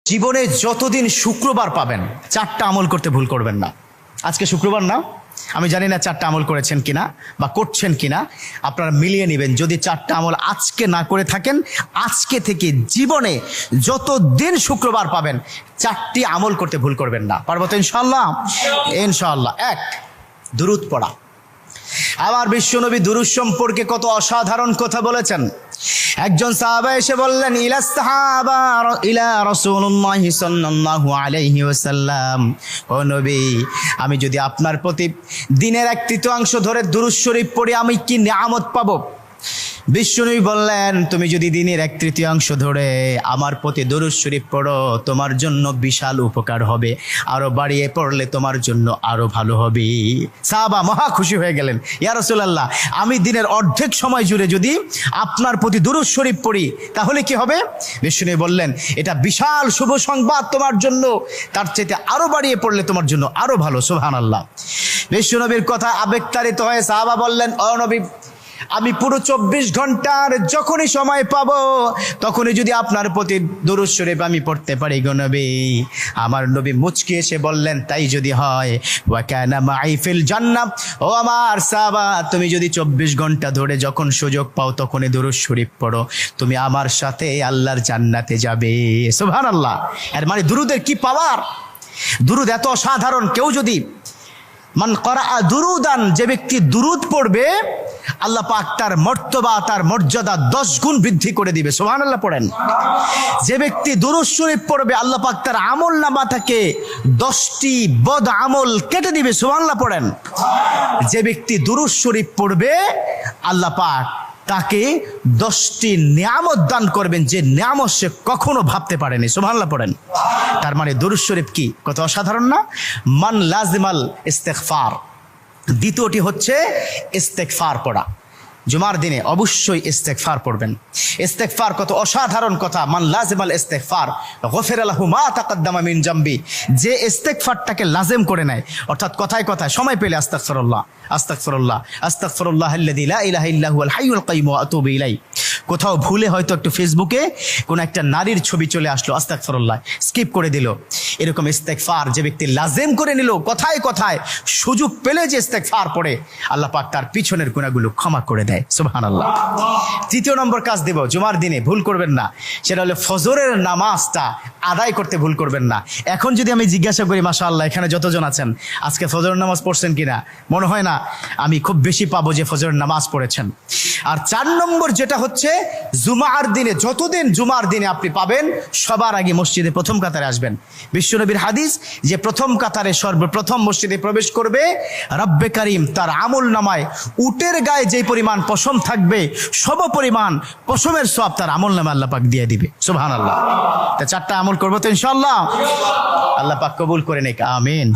জীবনে যতদিন শুক্রবার পাবেন 4টা আমল করতে ভুল করবেন না। আজকে শুক্রবার না, আমি জানি না 4টা আমল করেছেন কিনা বা করছেন কিনা, আপনারা মিলিয়ে নেবেন। যদি 4টা আমল আজকে না করে থাকেন, আজকে থেকে জীবনে যতদিন শুক্রবার পাবেন 4টি আমল করতে ভুল করবেন না। পারবো তো ইনশাআল্লাহ? ইনশাআল্লাহ। 1, দুরূদ পড়া। আমার বিশ্বনবী দুরূদ সম্পর্কে কত অসাধারণ কথা বলেছেন। একজন সাহাবা এসে বললেন, ইলা রাসূলুল্লাহ সাল্লাল্লাহু আলাইহি ওয়াসাল্লাম, ও নবী, আমি যদি আপনার প্রতি দিনের 1/3 ধরে দুরূদ শরীফ পড়ি আমি কি নিয়ামত পাবো? বিশ্বনবী বললেন, তুমি যদি দিনের 1/3 ধরে আমার প্রতি দুরূদ শরীফ পড়ো তোমার জন্য বিশাল উপকার হবে, আরো বাড়িয়ে পড়লে তোমার জন্য আরো ভালো হবে। সাহাবা মহা খুশি হয়ে গেলেন, ইয়া রাসূলুল্লাহ, আমি দিনের অর্ধেক সময় জুড়ে যদি আপনার প্রতি দুরূদ শরীফ পড়ি তাহলে কি হবে? বিশ্বনবী বললেন, এটা বিশাল শুভ সংবাদ তোমার জন্য, তার চাইতে আরো বাড়িয়ে পড়লে তোমার জন্য আরো ভালো। সুবহানাল্লাহ। বিশ্বনবীর কথা আবেগতাড়িত হয়ে সাহাবা বললেন, ও নবী, আমি পুরো 24 ঘন্টার যখনই সময় পাবো তখনই যদি আপনার প্রতি দুরূদ শরীফ আমি পড়তে পারি গো নবী। আমার নবী মুচকি এসে বললেন, তাই যদি হয়, ওয়া কানা মাই ফিল জান্নাহ, ও আমার সাহাবা, তুমি যদি 24 ঘন্টা ধরে যখন সুযোগ পাও তখনই দুরূদ শরীফ পড়ো, তুমি আমার সাথে আল্লাহর জান্নাতে যাবে। সুবহানাল্লাহ। এর মানে দুরূদের কি পাওয়ার! দুরূদ এত অসাধারণ। কেউ যদি মান করা দুরুদান, যে ব্যক্তি দুরূদ পড়বে আল্লাহ পাক তার মর্তবা, তার মর্যাদা 10 গুণ বৃদ্ধি করে দিবে। সুবহানাল্লাহ পড়েন। যে ব্যক্তি দুরূদ শরীফ পড়বে আল্লাহ পাক তার আমল নামা থেকে 10টি বদ আমল কেটে দিবে। সুবহানাল্লাহ পড়েন। যে ব্যক্তি দুরূদ শরীফ পড়বে আল্লাহ পাক তাকে 10টি নিয়ামত দান করবেন, যে নিয়ামত সে কখনো ভাবতে পারেনি। সুবহানাল্লাহ পড়েন। তার মানে দুরূদ শরীফ কি কত অসাধারণ না? মান লাজিমাল ইস্তেগফার। দ্বিতীয়টি হচ্ছে ইস্তেগফার পড়া। জুমার দিনে অবশ্যই ইস্তেগফার পড়বেন। ইস্তেগফার কত অসাধারণ কথা। মান লাজিমাল ইস্তেগফার গফিরা লাহু মা তাকাদ্দামা মিন জামবি। যে ইস্তেগফারটাকে লাজিম করে নেয়, অর্থাৎ কথায় কথায় সময় পেলে আস্তাগফিরুল্লাহ আস্তাগফিরুল্লাহ আস্তাগফিরুল্লাহ আল্লাযী লা ইলাহা ইল্লা হুয়াল হাইয়ুল কাইয়্যুম ওয়া আতুবু ইলাইহি। কোথাও ভুলে হয়তো একটু ফেসবুকে কোন একটা নারীর ছবি চলে আসলো, আস্তাগফিরুল্লাহ স্কিপ করে দিল। এরকম ইস্তেগফার যে ব্যক্তি লাজিম করে নিল, কথায় কথায় সুযোগ পেলে যে ইস্তেগফার পড়ে, আল্লাহ পাক তার পিছনের গুনাহগুলো ক্ষমা করে দেয়। সুবহানাল্লাহ। তৃতীয় নম্বর কাজ দেব, জুমার দিনে ভুল করবেন না, সেটা হলো ফজরের নামাজটা আদায় করতে ভুল করবেন না। এখন যদি আমি জিজ্ঞাসা করি, মাশাআল্লাহ এখানে যতজন আছেন আজকে ফজরের নামাজ পড়ছেন কিনা, মনে হয় না আমি খুব বেশি পাবো যে ফজরের নামাজ পড়েছেন। আর 4 নম্বর যেটা হচ্ছে, জুমার দিনে যতদিন জুমার দিনে আপনি পাবেন সবার আগে মসজিদে প্রথম কাতারে আসবেন। বিশ্বনবীর হাদিস যে প্রথম কাতারে সর্বপ্রথম মসজিদে প্রবেশ করবে রব্বে কারীম তার আমল নামায় উটের গায়ে যে পরিমাণ পশম থাকবে সম পরিমাণ পশমের সওয়াব তার আমল নামায় আল্লাহ পাক দিয়ে দিবে। সুবহানাল্লাহ। তা 4টা আমল করবো তো ইনশাআল্লাহ? আল্লাহ পাক কবুল করে নেক, আমিন।